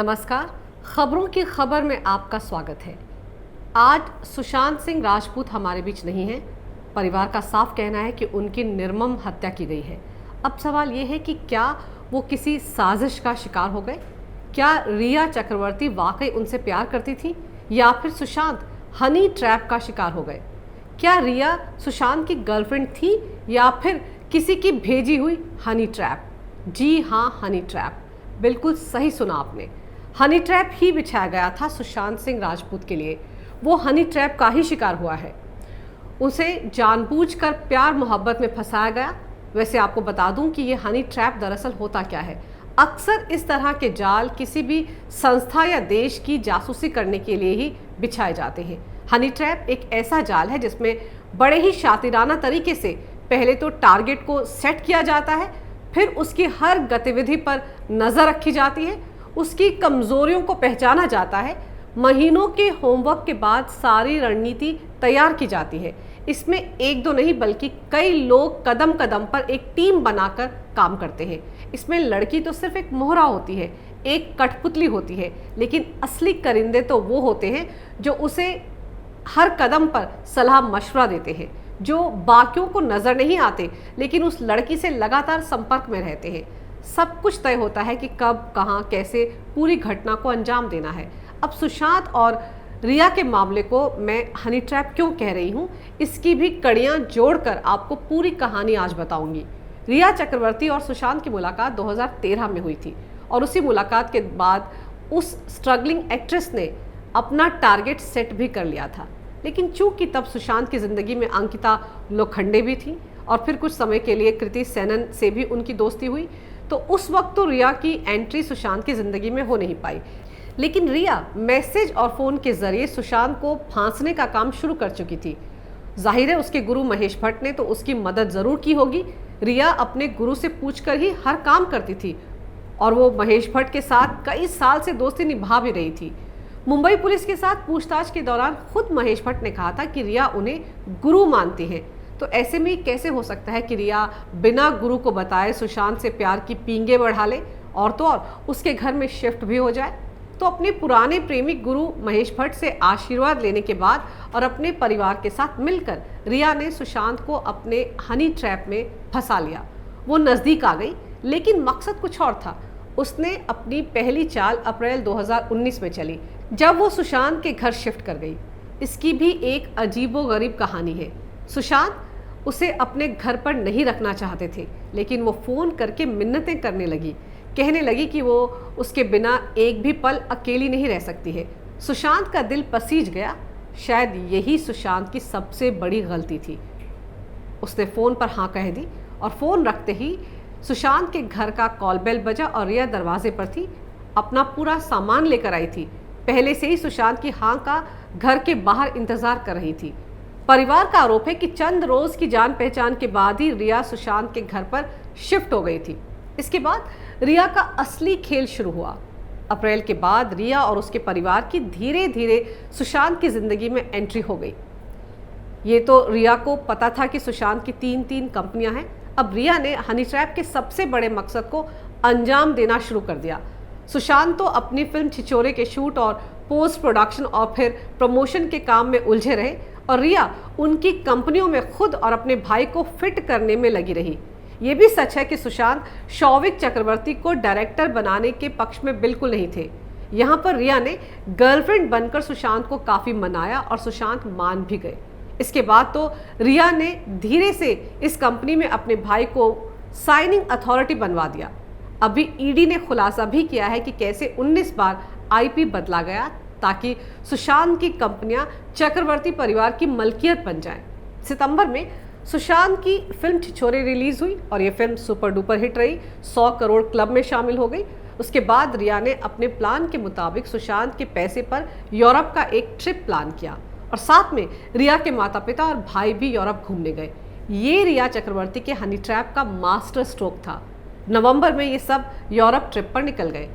नमस्कार। खबरों की खबर में आपका स्वागत है। आज सुशांत सिंह राजपूत हमारे बीच नहीं है। परिवार का साफ कहना है कि उनकी निर्मम हत्या की गई है। अब सवाल ये है कि क्या वो किसी साजिश का शिकार हो गए? क्या रिया चक्रवर्ती वाकई उनसे प्यार करती थी या फिर सुशांत हनी ट्रैप का शिकार हो गए? क्या रिया सुशांत की गर्लफ्रेंड थी या फिर किसी की भेजी हुई हनी ट्रैप? जी हाँ, हनी ट्रैप। बिल्कुल सही सुना आपने। हनी ट्रैप ही बिछाया गया था सुशांत सिंह राजपूत के लिए। वो हनी ट्रैप का ही शिकार हुआ है। उसे जानबूझकर प्यार मोहब्बत में फंसाया गया। वैसे आपको बता दूं कि ये हनी ट्रैप दरअसल होता क्या है। अक्सर इस तरह के जाल किसी भी संस्था या देश की जासूसी करने के लिए ही बिछाए जाते हैं। हनी ट्रैप एक ऐसा जाल है जिसमें बड़े ही शातिराना तरीके से पहले तो टारगेट को सेट किया जाता है, फिर उसकी हर गतिविधि पर नज़र रखी जाती है, उसकी कमज़ोरियों को पहचाना जाता है। महीनों के होमवर्क के बाद सारी रणनीति तैयार की जाती है। इसमें एक दो नहीं बल्कि कई लोग कदम कदम पर एक टीम बनाकर काम करते हैं। इसमें लड़की तो सिर्फ एक मोहरा होती है, एक कठपुतली होती है, लेकिन असली करिंदे तो वो होते हैं जो उसे हर कदम पर सलाह मशवरा देते हैं, जो बाकियों को नज़र नहीं आते लेकिन उस लड़की से लगातार संपर्क में रहते हैं। सब कुछ तय होता है कि कब, कहाँ, कैसे पूरी घटना को अंजाम देना है। अब सुशांत और रिया के मामले को मैं हनी ट्रैप क्यों कह रही हूँ, इसकी भी कड़ियाँ जोड़कर आपको पूरी कहानी आज बताऊंगी। रिया चक्रवर्ती और सुशांत की मुलाकात 2013 में हुई थी और उसी मुलाकात के बाद उस स्ट्रगलिंग एक्ट्रेस ने अपना टारगेट सेट भी कर लिया था। लेकिन चूंकि तब सुशांत की ज़िंदगी में अंकिता लोखंडे भी थी और फिर कुछ समय के लिए कृति सेनन से भी उनकी दोस्ती हुई, तो उस वक्त तो रिया की एंट्री सुशांत की ज़िंदगी में हो नहीं पाई। लेकिन रिया मैसेज और फ़ोन के ज़रिए सुशांत को फांसने का काम शुरू कर चुकी थी। जाहिर है उसके गुरु महेश भट्ट ने तो उसकी मदद ज़रूर की होगी। रिया अपने गुरु से पूछकर ही हर काम करती थी और वो महेश भट्ट के साथ कई साल से दोस्ती निभा भी रही थी। मुंबई पुलिस के साथ पूछताछ के दौरान खुद महेश भट्ट ने कहा था कि रिया उन्हें गुरु मानती है। तो ऐसे में कैसे हो सकता है कि रिया बिना गुरु को बताए सुशांत से प्यार की पींगे बढ़ा ले और तो और उसके घर में शिफ्ट भी हो जाए? तो अपने पुराने प्रेमी गुरु महेश भट्ट से आशीर्वाद लेने के बाद और अपने परिवार के साथ मिलकर रिया ने सुशांत को अपने हनी ट्रैप में फंसा लिया। वो नज़दीक आ गई, लेकिन मकसद कुछ और था। उसने अपनी पहली चाल अप्रैल 2019 में चली, जब वो सुशांत के घर शिफ्ट कर गई। इसकी भी एक अजीबोगरीब कहानी है। सुशांत उसे अपने घर पर नहीं रखना चाहते थे, लेकिन वो फ़ोन करके मिन्नतें करने लगी, कहने लगी कि वो उसके बिना एक भी पल अकेली नहीं रह सकती है। सुशांत का दिल पसीज गया। शायद यही सुशांत की सबसे बड़ी गलती थी। उसने फ़ोन पर हाँ कह दी और फ़ोन रखते ही सुशांत के घर का कॉल बेल बजा और रिया दरवाजे पर थी। अपना पूरा सामान लेकर आई थी। पहले से ही सुशांत की हाँ का घर के बाहर इंतज़ार कर रही थी। परिवार का आरोप है कि चंद रोज़ की जान पहचान के बाद ही रिया सुशांत के घर पर शिफ्ट हो गई थी। इसके बाद रिया का असली खेल शुरू हुआ। अप्रैल के बाद रिया और उसके परिवार की धीरे धीरे सुशांत की ज़िंदगी में एंट्री हो गई। ये तो रिया को पता था कि सुशांत की तीन कंपनियां हैं। अब रिया ने हनी ट्रैप के सबसे बड़े मकसद को अंजाम देना शुरू कर दिया। सुशांत तो अपनी फिल्म छिछोरे के शूट और पोस्ट प्रोडक्शन और फिर प्रमोशन के काम में उलझे रहे और रिया उनकी कंपनियों में खुद और अपने भाई को फिट करने में लगी रही। ये भी सच है कि सुशांत शौविक चक्रवर्ती को डायरेक्टर बनाने के पक्ष में बिल्कुल नहीं थे। यहाँ पर रिया ने गर्लफ्रेंड बनकर सुशांत को काफ़ी मनाया और सुशांत मान भी गए। इसके बाद तो रिया ने धीरे से इस कंपनी में अपने भाई को साइनिंग अथॉरिटी बनवा दिया। अभी ईडी ने खुलासा भी किया है कि कैसे 19 बार आईपी बदला गया ताकि सुशांत की कंपनियां चक्रवर्ती परिवार की मलकियत बन जाएं। सितंबर में सुशांत की फिल्म छिछोरे रिलीज हुई और ये फिल्म सुपर डुपर हिट रही, 100 करोड़ क्लब में शामिल हो गई। उसके बाद रिया ने अपने प्लान के मुताबिक सुशांत के पैसे पर यूरोप का एक ट्रिप प्लान किया और साथ में रिया के माता पिता और भाई भी यूरोप घूमने गए। ये रिया चक्रवर्ती के हनी ट्रैप का मास्टर स्ट्रोक था। नवंबर में ये सब यूरोप ट्रिप पर निकल गए।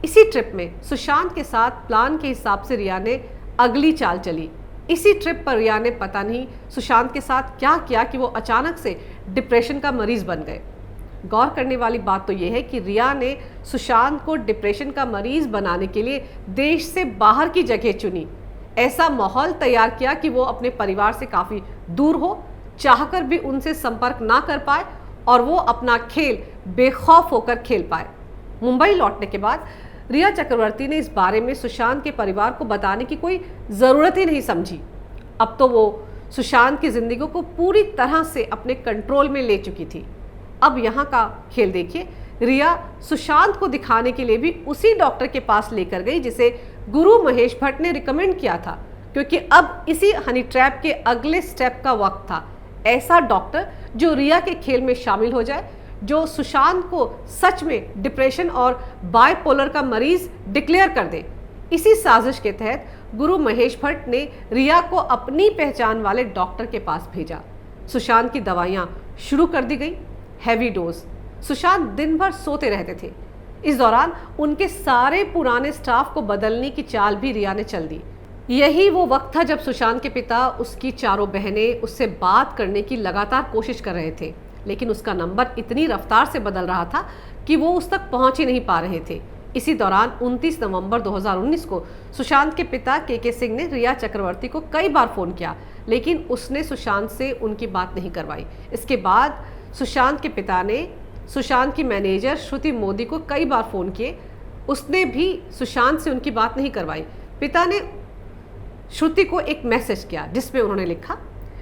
इसी ट्रिप में सुशांत के साथ प्लान के हिसाब से रिया ने अगली चाल चली। इसी ट्रिप पर रिया ने पता नहीं सुशांत के साथ क्या किया कि वो अचानक से डिप्रेशन का मरीज बन गए। गौर करने वाली बात तो यह है कि रिया ने सुशांत को डिप्रेशन का मरीज बनाने के लिए देश से बाहर की जगह चुनी, ऐसा माहौल तैयार किया कि वो अपने परिवार से काफ़ी दूर हो, चाहकर भी उनसे संपर्क ना कर पाए और वो अपना खेल बेखौफ होकर खेल पाए। मुंबई लौटने के बाद रिया चक्रवर्ती ने इस बारे में सुशांत के परिवार को बताने की कोई ज़रूरत ही नहीं समझी। अब तो वो सुशांत की ज़िंदगी को पूरी तरह से अपने कंट्रोल में ले चुकी थी। अब यहाँ का खेल देखिए, रिया सुशांत को दिखाने के लिए भी उसी डॉक्टर के पास लेकर गई जिसे गुरु महेश भट्ट ने रिकमेंड किया था, क्योंकि अब इसी हनी ट्रैप के अगले स्टेप का वक्त था। ऐसा डॉक्टर जो रिया के खेल में शामिल हो जाए, जो सुशांत को सच में डिप्रेशन और बायपोलर का मरीज डिक्लेयर कर दे। इसी साजिश के तहत गुरु महेश भट्ट ने रिया को अपनी पहचान वाले डॉक्टर के पास भेजा। सुशांत की दवाइयाँ शुरू कर दी गई, हैवी डोज। सुशांत दिन भर सोते रहते थे। इस दौरान उनके सारे पुराने स्टाफ को बदलने की चाल भी रिया ने चल दी। यही वो वक्त था जब सुशांत के पिता, उसकी चारों बहनें उससे बात करने की लगातार कोशिश कर रहे थे, लेकिन उसका नंबर इतनी रफ्तार से बदल रहा था कि वो उस तक पहुंच ही नहीं पा रहे थे। इसी दौरान 29 नवंबर 2019 को सुशांत के पिता के सिंह ने रिया चक्रवर्ती को कई बार फ़ोन किया, लेकिन उसने सुशांत से उनकी बात नहीं करवाई। इसके बाद सुशांत के पिता ने सुशांत की मैनेजर श्रुति मोदी को कई बार फ़ोन किए, उसने भी सुशांत से उनकी बात नहीं करवाई। पिता ने श्रुति को एक मैसेज किया जिसमें उन्होंने लिखा,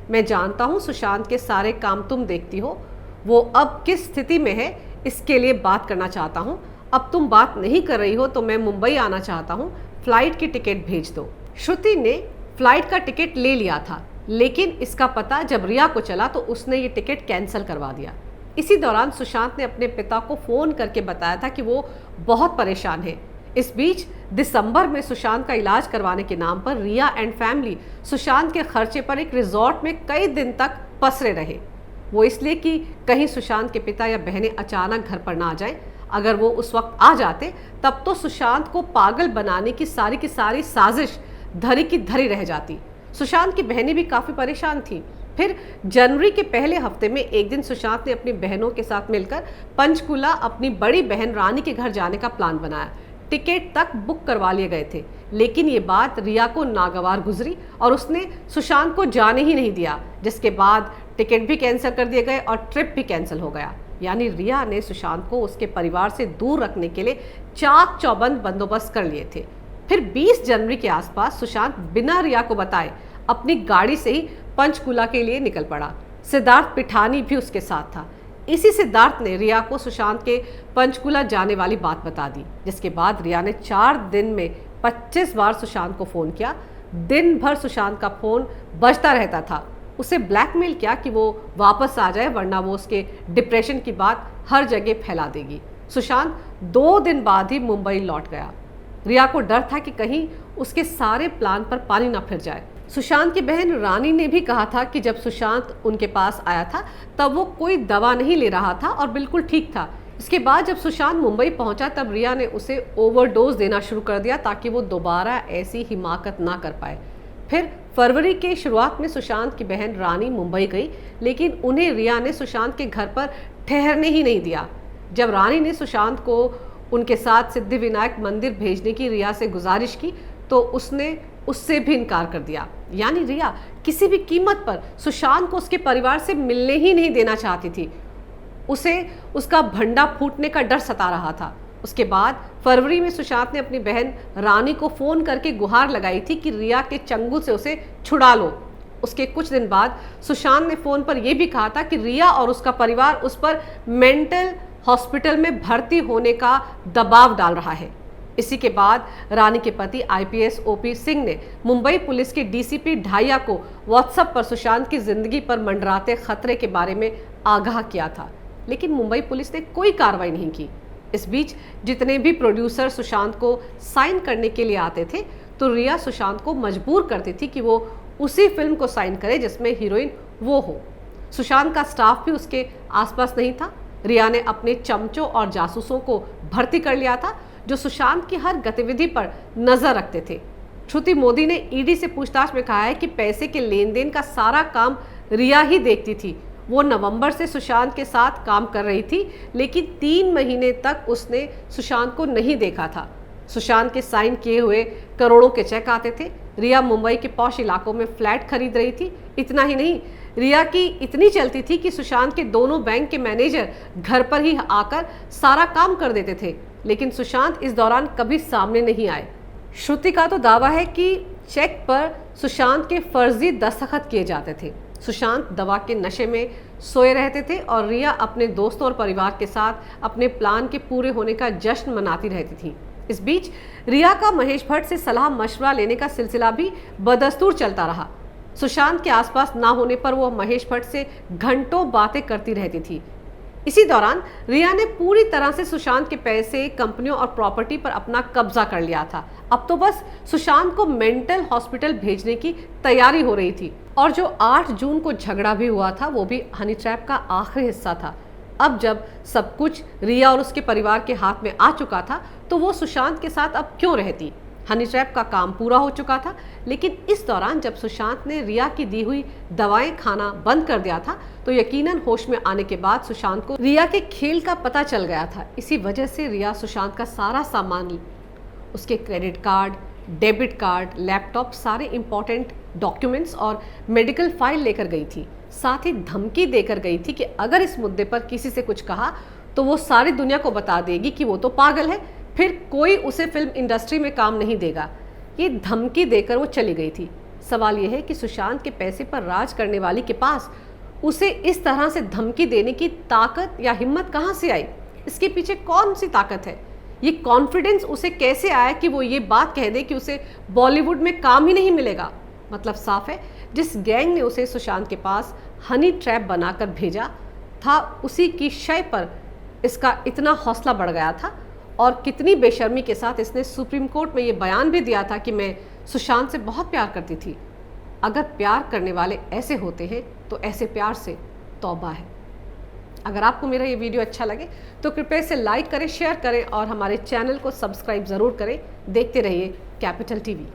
मैं जानता हूँ सुशांत के सारे काम तुम देखती हो, वो अब किस स्थिति में है इसके लिए बात करना चाहता हूँ। अब तुम बात नहीं कर रही हो तो मैं मुंबई आना चाहता हूँ, फ्लाइट की टिकट भेज दो। श्रुति ने फ्लाइट का टिकट ले लिया था, लेकिन इसका पता जब रिया को चला तो उसने ये टिकट कैंसिल करवा दिया। इसी दौरान सुशांत ने अपने पिता को फ़ोन करके बताया था कि वो बहुत परेशान है। इस बीच दिसंबर में सुशांत का इलाज करवाने के नाम पर रिया एंड फैमिली सुशांत के खर्चे पर एक रिजॉर्ट में कई दिन तक पसरे रहे। वो इसलिए कि कहीं सुशांत के पिता या बहनें अचानक घर पर ना आ जाएं। अगर वो उस वक्त आ जाते तब तो सुशांत को पागल बनाने की सारी साजिश धरी की धरी रह जाती। सुशांत की बहनें भी काफ़ी परेशान थीं। फिर जनवरी के पहले हफ्ते में एक दिन सुशांत ने अपनी बहनों के साथ मिलकर पंचकुला अपनी बड़ी बहन रानी के घर जाने का प्लान बनाया। टिकट तक बुक करवा लिए गए थे, लेकिन ये बात रिया को नागवार गुजरी और उसने सुशांत को जाने ही नहीं दिया, जिसके बाद टिकट भी कैंसिल कर दिए गए और ट्रिप भी कैंसिल हो गया। यानी रिया ने सुशांत को उसके परिवार से दूर रखने के लिए चाक चौबंद बंदोबस्त कर लिए थे। फिर 20 जनवरी के आसपास सुशांत बिना रिया को बताए अपनी गाड़ी से ही पंचकुला के लिए निकल पड़ा। सिद्धार्थ पिठानी भी उसके साथ था। इसी सिद्धार्थ ने रिया को सुशांत के पंचकुला जाने वाली बात बता दी, जिसके बाद रिया ने 4 दिन में 25 बार सुशांत को फ़ोन किया। दिन भर सुशांत का फ़ोन बजता रहता था। उसे ब्लैकमेल किया कि वो वापस आ जाए, वरना वो उसके डिप्रेशन की बात हर जगह फैला देगी। सुशांत 2 दिन बाद ही मुंबई लौट गया। रिया को डर था कि कहीं उसके सारे प्लान पर पानी ना फिर जाए। सुशांत की बहन रानी ने भी कहा था कि जब सुशांत उनके पास आया था तब वो कोई दवा नहीं ले रहा था और बिल्कुल ठीक था। इसके बाद जब सुशांत मुंबई पहुंचा तब रिया ने उसे ओवरडोज देना शुरू कर दिया ताकि वो दोबारा ऐसी हिमाकत ना कर पाए। फिर फरवरी के शुरुआत में सुशांत की बहन रानी मुंबई गई, लेकिन उन्हें रिया ने सुशांत के घर पर ठहरने ही नहीं दिया। जब रानी ने सुशांत को उनके साथ सिद्धिविनायक मंदिर भेजने की रिया से गुजारिश की तो उसने उससे भी इनकार कर दिया। यानी रिया किसी भी कीमत पर सुशांत को उसके परिवार से मिलने ही नहीं देना चाहती थी। उसे उसका भंडा फूटने का डर सता रहा था। उसके बाद फरवरी में सुशांत ने अपनी बहन रानी को फ़ोन करके गुहार लगाई थी कि रिया के चंगुल से उसे छुड़ा लो। उसके कुछ दिन बाद सुशांत ने फ़ोन पर यह भी कहा था कि रिया और उसका परिवार उस पर मेंटल हॉस्पिटल में भर्ती होने का दबाव डाल रहा है। इसी के बाद रानी के पति आईपीएस ओपी सिंह ने मुंबई पुलिस के डीसीपी ढाइया को व्हाट्सएप पर सुशांत की जिंदगी पर मंडराते खतरे के बारे में आगाह किया था, लेकिन मुंबई पुलिस ने कोई कार्रवाई नहीं की। इस बीच जितने भी प्रोड्यूसर सुशांत को साइन करने के लिए आते थे तो रिया सुशांत को मजबूर करती थी कि वो उसी फिल्म को साइन करे जिसमें हीरोइन वो हो। सुशांत का स्टाफ भी उसके आसपास नहीं था। रिया ने अपने चमचों और जासूसों को भर्ती कर लिया था जो सुशांत की हर गतिविधि पर नजर रखते थे। श्रुति मोदी ने ईडी से पूछताछ में कहा है कि पैसे के लेन देन का सारा काम रिया ही देखती थी वो नवंबर से सुशांत के साथ काम कर रही थी, लेकिन 3 महीने तक उसने सुशांत को नहीं देखा था। सुशांत के साइन किए हुए करोड़ों के चेक आते थे। रिया मुंबई के पॉश इलाकों में फ्लैट खरीद रही थी। इतना ही नहीं, रिया की इतनी चलती थी कि सुशांत के दोनों बैंक के मैनेजर घर पर ही आकर सारा काम कर देते थे, लेकिन सुशांत इस दौरान कभी सामने नहीं आए। श्रुति का तो दावा है कि चेक पर सुशांत के फर्जी दस्तखत किए जाते थे। सुशांत दवा के नशे में सोए रहते थे और रिया अपने दोस्तों और परिवार के साथ अपने प्लान के पूरे होने का जश्न मनाती रहती थी। इस बीच रिया का महेश भट्ट से सलाह मशवरा लेने का सिलसिला भी बदस्तूर चलता रहा। सुशांत के आसपास ना होने पर वो महेश भट्ट से घंटों बातें करती रहती थी। इसी दौरान रिया ने पूरी तरह से सुशांत के पैसे, कंपनियों और प्रॉपर्टी पर अपना कब्जा कर लिया था। अब तो बस सुशांत को मेंटल हॉस्पिटल भेजने की तैयारी हो रही थी। और जो 8 जून को झगड़ा भी हुआ था, वो भी हनी ट्रैप का आखिरी हिस्सा था। अब जब सब कुछ रिया और उसके परिवार के हाथ में आ चुका था, तो वो सुशांत के साथ अब क्यों रहती। हनी ट्रैप का काम पूरा हो चुका था, लेकिन इस दौरान जब सुशांत ने रिया की दी हुई दवाएं खाना बंद कर दिया था, तो यकीनन होश में आने के बाद सुशांत को रिया के खेल का पता चल गया था। इसी वजह से रिया सुशांत का सारा सामान, उसके credit card, debit card, laptop, सारे इंपॉर्टेंट डॉक्यूमेंट्स और मेडिकल फाइल लेकर गई थी। साथ ही धमकी देकर गई थी कि अगर इस मुद्दे पर किसी से कुछ कहा तो वो सारी दुनिया को बता देगी कि वो तो पागल है, फिर कोई उसे फिल्म इंडस्ट्री में काम नहीं देगा। ये धमकी देकर वो चली गई थी। सवाल यह है कि सुशांत के पैसे पर राज करने वाली के पास उसे इस तरह से धमकी देने की ताकत या हिम्मत कहाँ से आई? इसके पीछे कौन सी ताकत है? ये कॉन्फिडेंस उसे कैसे आया कि वो ये बात कह दे कि उसे बॉलीवुड में काम ही नहीं मिलेगा? मतलब साफ है, जिस गैंग ने उसे सुशांत के पास हनी ट्रैप बनाकर भेजा था, उसी की शय पर इसका इतना हौसला बढ़ गया था। और कितनी बेशर्मी के साथ इसने सुप्रीम कोर्ट में ये बयान भी दिया था कि मैं सुशांत से बहुत प्यार करती थी। अगर प्यार करने वाले ऐसे होते हैं तो ऐसे प्यार से तौबा है। अगर आपको मेरा ये वीडियो अच्छा लगे तो कृपया इसे लाइक करें, शेयर करें और हमारे चैनल को सब्सक्राइब ज़रूर करें। देखते रहिए कैपिटल टीवी।